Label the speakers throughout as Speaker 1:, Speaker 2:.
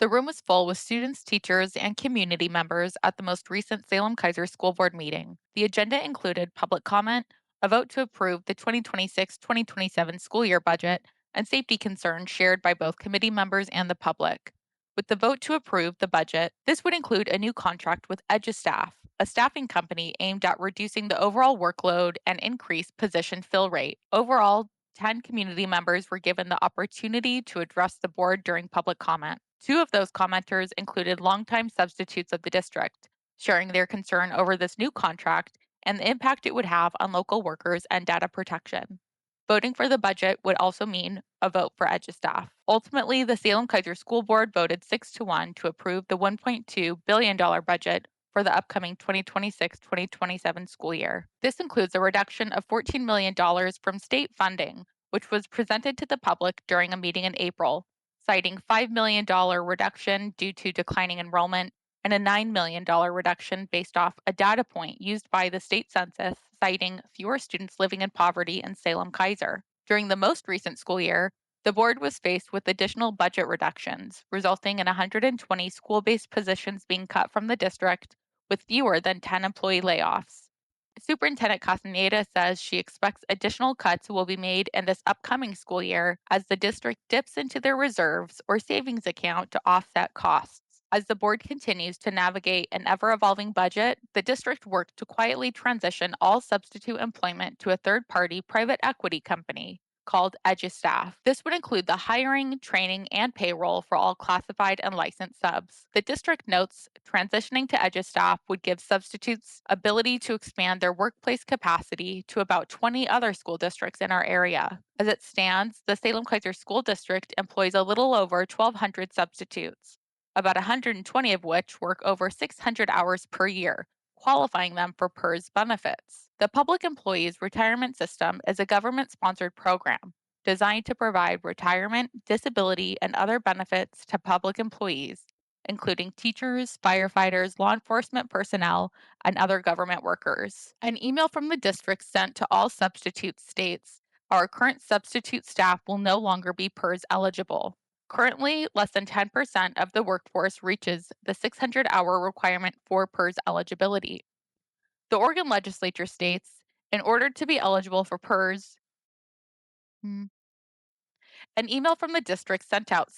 Speaker 1: The room was full with students, teachers, and community members at the most recent Salem Keizer School Board meeting. The agenda included public comment, a vote to approve the 2026 2027 school year budget, and safety concerns shared by both committee members and the public. With the vote to approve the budget, this would include a new contract with Edustaff, a staffing company aimed at reducing the overall workload and increase position fill rate. Overall, 10 community members were given the opportunity to address the board during public comment. Two of those commenters included longtime substitutes of the district, sharing their concern over this new contract and the impact it would have on local workers and data protection. Voting for the budget would also mean a vote for Edustaff. Ultimately, the Salem Keizer School Board voted 6 to 1 to approve the $1.2 billion budget for the upcoming 2026-2027 school year. This includes a reduction of $14 million from state funding, which was presented to the public during a meeting in April, citing $5 million reduction due to declining enrollment and a $9 million reduction based off a data point used by the state census citing fewer students living in poverty in Salem Keizer. During the most recent school year, the board was faced with additional budget reductions, resulting in 120 school based positions being cut from the district with fewer than 10 employee layoffs. Superintendent Castaneda says she expects additional cuts will be made in this upcoming school year as the district dips into their reserves or savings account to offset costs. As the board continues to navigate an ever evolving budget, the district worked to quietly transition all substitute employment to a third party private equity company called Edustaff. This would include the hiring, training, and payroll for all classified and licensed subs. The district notes transitioning to Edustaff would give substitutes ability to expand their workplace capacity to about 20 other school districts in our area. As it stands, the Salem Keizer School District employs a little over 1,200 substitutes, about 120 of which work over 600 hours per year, qualifying them for PERS benefits. The Public Employees Retirement System is a government sponsored program designed to provide retirement, disability, and other benefits to public employees, including teachers, firefighters, law enforcement personnel, and other government workers. An email from the district sent to all substitutes states our current substitute staff will no longer be PERS eligible. Currently, less than 10% of the workforce reaches the 600-hour requirement for PERS eligibility. The Oregon legislature states, in order to be eligible for PERS, hmm, an email from the district sent out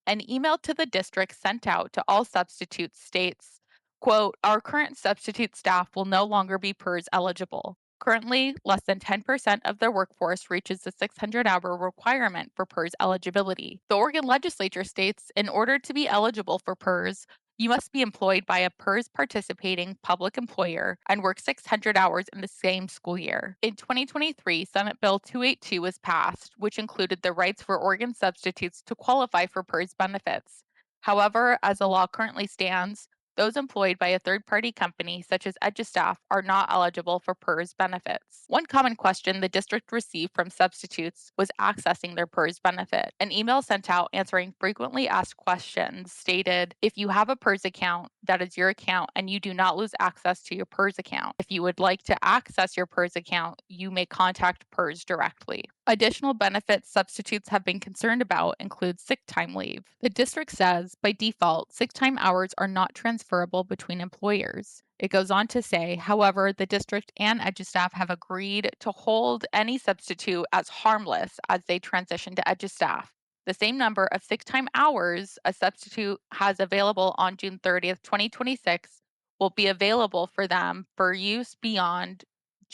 Speaker 1: an email to the district sent out to all substitutes states, quote, our current substitute staff will no longer be PERS eligible. Currently, less than 10% of their workforce reaches the 600-hour requirement for PERS eligibility. The Oregon legislature states in order to be eligible for PERS, you must be employed by a PERS participating public employer and work 600 hours in the same school year. In 2023, Senate Bill 282 was passed, which included the rights for Oregon substitutes to qualify for PERS benefits. However, as the law currently stands, those employed by a third party company, such as Edustaff, are not eligible for PERS benefits. One common question the district received from substitutes was accessing their PERS benefit. An email sent out answering frequently asked questions stated if you have a PERS account, that is your account, and you do not lose access to your PERS account. If you would like to access your PERS account, you may contact PERS directly. Additional benefits substitutes have been concerned about include sick time leave. The district says, by default, sick time hours are not transferable between employers. It goes on to say, however, the district and Edustaff have agreed to hold any substitute as harmless as they transition to Edustaff. The same number of sick time hours a substitute has available on June 30th, 2026 will be available for them for use beyond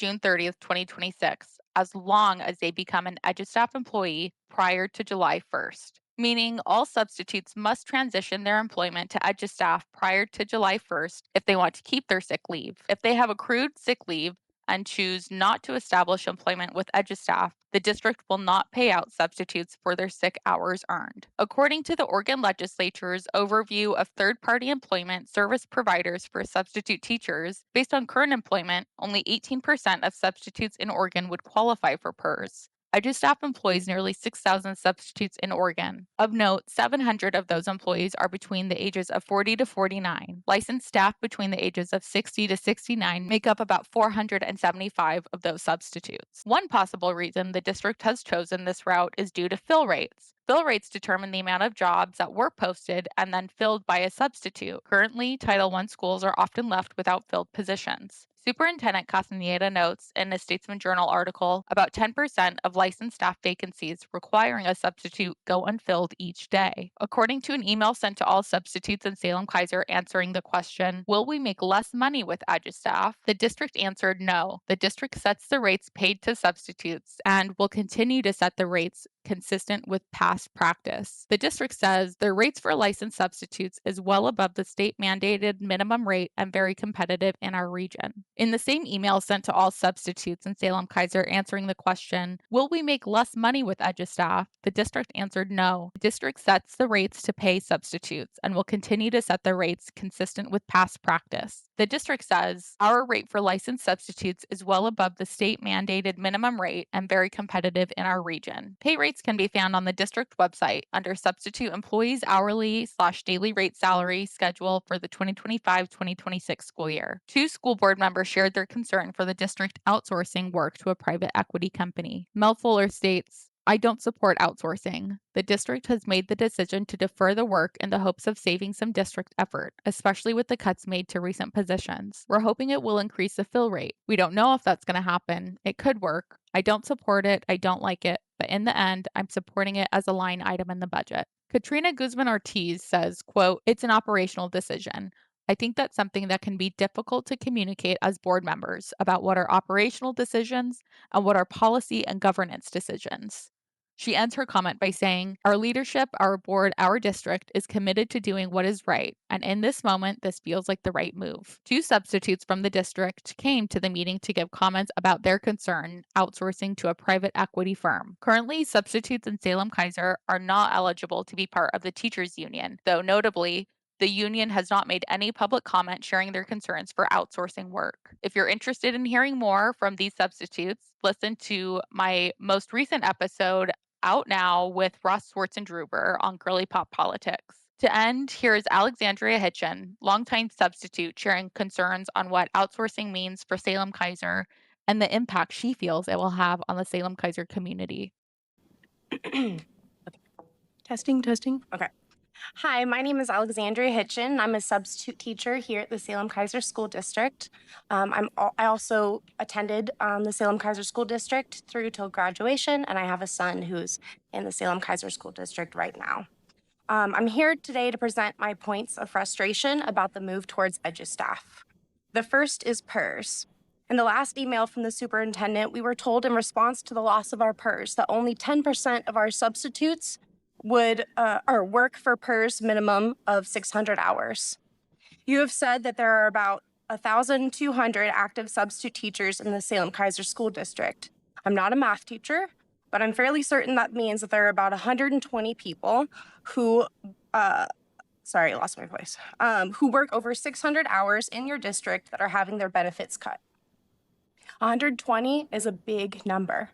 Speaker 1: June 30th, 2026, as long as they become an Edustaff employee prior to July 1st, meaning all substitutes must transition their employment to Edustaff prior to July 1st if they want to keep their sick leave. If they have accrued sick leave and choose not to establish employment with Edustaff, the district will not pay out substitutes for their sick hours earned. According to the Oregon Legislature's overview of third party employment service providers for substitute teachers, based on current employment, only 18% of substitutes in Oregon would qualify for PERS. Edustaff employs nearly 6,000 substitutes in Oregon. Of note, 700 of those employees are between the ages of 40 to 49. Licensed staff between the ages of 60 to 69 make up about 475 of those substitutes. One possible reason the district has chosen this route is due to fill rates. Fill rates determine the amount of jobs that were posted and then filled by a substitute. Currently, Title I schools are often left without filled positions. Superintendent Castaneda notes in a Statesman Journal article about 10% of licensed staff vacancies requiring a substitute go unfilled each day. According to an email sent to all substitutes in Salem Keizer answering the question, will we make less money with Edustaff? The district answered no. The district sets the rates paid to substitutes and will continue to set the rates consistent with past practice. The district says their rates for licensed substitutes is well above the state mandated minimum rate and very competitive in our region. In the same email sent to all substitutes in Salem Keizer answering the question, will we make less money with Edustaff? The district answered no. The district sets the rates to pay substitutes and will continue to set the rates consistent with past practice. The district says our rate for licensed substitutes is well above the state mandated minimum rate and very competitive in our region. Pay rates can be found on the district website under Substitute Employees Hourly/Daily Rate Salary Schedule for the 2025-2026 school year. Two school board members shared their concern for the district outsourcing work to a private equity company. Mel Fuller states, I don't support outsourcing. The district has made the decision to defer the work in the hopes of saving some district effort, especially with the cuts made to recent positions. We're hoping it will increase the fill rate. We don't know if that's going to happen. It could work. I don't support it. I don't like it. But in the end, I'm supporting it as a line item in the budget. Katrina Guzman-Ortiz says, quote, it's an operational decision. I think that's something that can be difficult to communicate as board members about what are operational decisions and what are policy and governance decisions. She ends her comment by saying, our leadership, our board, our district is committed to doing what is right, and in this moment, this feels like the right move. Two substitutes from the district came to the meeting to give comments about their concern outsourcing to a private equity firm. Currently, substitutes in Salem Keizer are not eligible to be part of the teachers union, though notably, the union has not made any public comment sharing their concerns for outsourcing work. If you're interested in hearing more from these substitutes, listen to my most recent episode out now with Ross Schwartzendruber on Girly Pop Politics. To end, here's Alexandria Hitchen, longtime substitute, sharing concerns on what outsourcing means for Salem Keizer and the impact she feels it will have on the Salem Keizer community.
Speaker 2: Testing. Okay. Hi, my name is Alexandria Hitchen. I'm a substitute teacher here at the Salem Keizer School District. I also attended the Salem Keizer School District through till graduation, and I have a son who's in the Salem Keizer School District right now. I'm here today to present my points of frustration about the move towards Edustaff. The first is PERS. In the last email from the superintendent, we were told in response to the loss of our PERS that only 10% of our substitutes would or work for PERS minimum of 600 hours. You have said that there are about 1,200 active substitute teachers in the Salem Keizer School District. I'm not a math teacher, but I'm fairly certain that means that there are about 120 people who, sorry, I lost my voice, who work over 600 hours in your district that are having their benefits cut. 120 is a big number.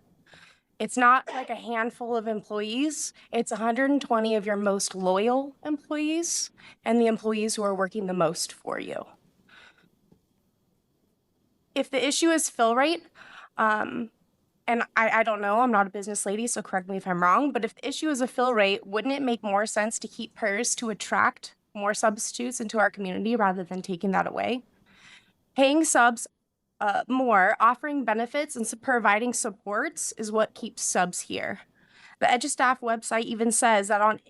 Speaker 2: It's not like a handful of employees. It's 120 of your most loyal employees and the employees who are working the most for you. If the issue is fill rate, and I don't know, I'm not a business lady, so correct me if I'm wrong, but if the issue is a fill rate, wouldn't it make more sense to keep PERS to attract more substitutes into our community rather than taking that away? Paying subs more, offering benefits and providing supports is what keeps subs here. The Edustaff website even says that on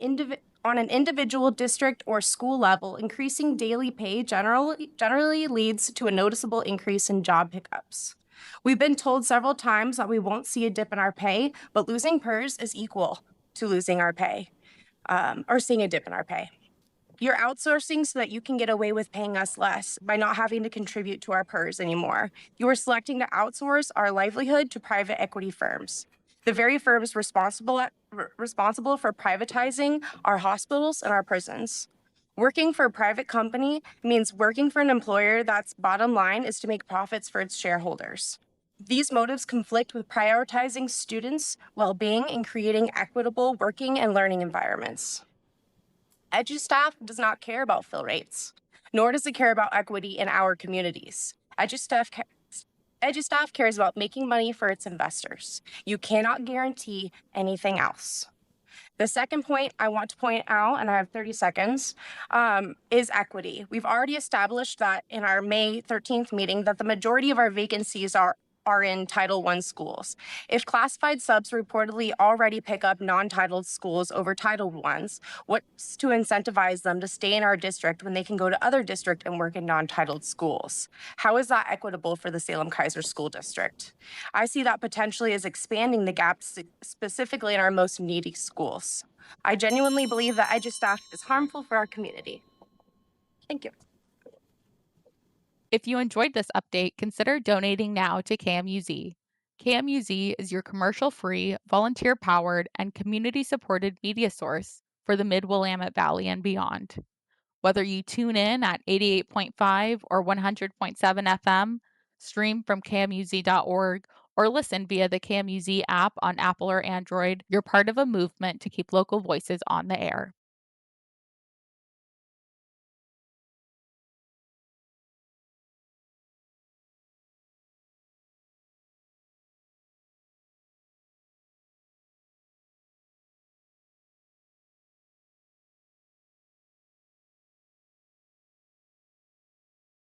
Speaker 2: an individual district or school level, increasing daily pay generally leads to a noticeable increase in job pickups. We've been told several times that we won't see a dip in our pay, but losing PERS is equal to losing our pay, or seeing a dip in our pay. You're outsourcing so that you can get away with paying us less by not having to contribute to our PERS anymore. You are selecting to outsource our livelihood to private equity firms, the very firms responsible for privatizing our hospitals and our prisons. Working for a private company means working for an employer that's bottom line is to make profits for its shareholders. These motives conflict with prioritizing students' well being and creating equitable working and learning environments. Edustaff does not care about fill rates, nor does it care about equity in our communities. Edustaff cares about making money for its investors. You cannot guarantee anything else. The second point I want to point out, and I have 30 seconds, is equity. We've already established that in our May 13th meeting that the majority of our vacancies are in Title I schools. If classified subs reportedly already pick up non-titled schools over Title Ones, what's to incentivize them to stay in our district when they can go to other districts and work in non-titled schools? How is that equitable for the Salem Keizer School District? I see that potentially as expanding the gaps specifically in our most needy schools. I genuinely believe that EduStaff is harmful for our community. Thank you.
Speaker 1: If you enjoyed this update, consider donating now to KMUZ. KMUZ is your commercial free, volunteer powered, and community supported media source for the Mid Willamette Valley and beyond. Whether you tune in at 88.5 or 100.7 FM, stream from kmuz.org, or listen via the KMUZ app on Apple or Android, you're part of a movement to keep local voices on the air.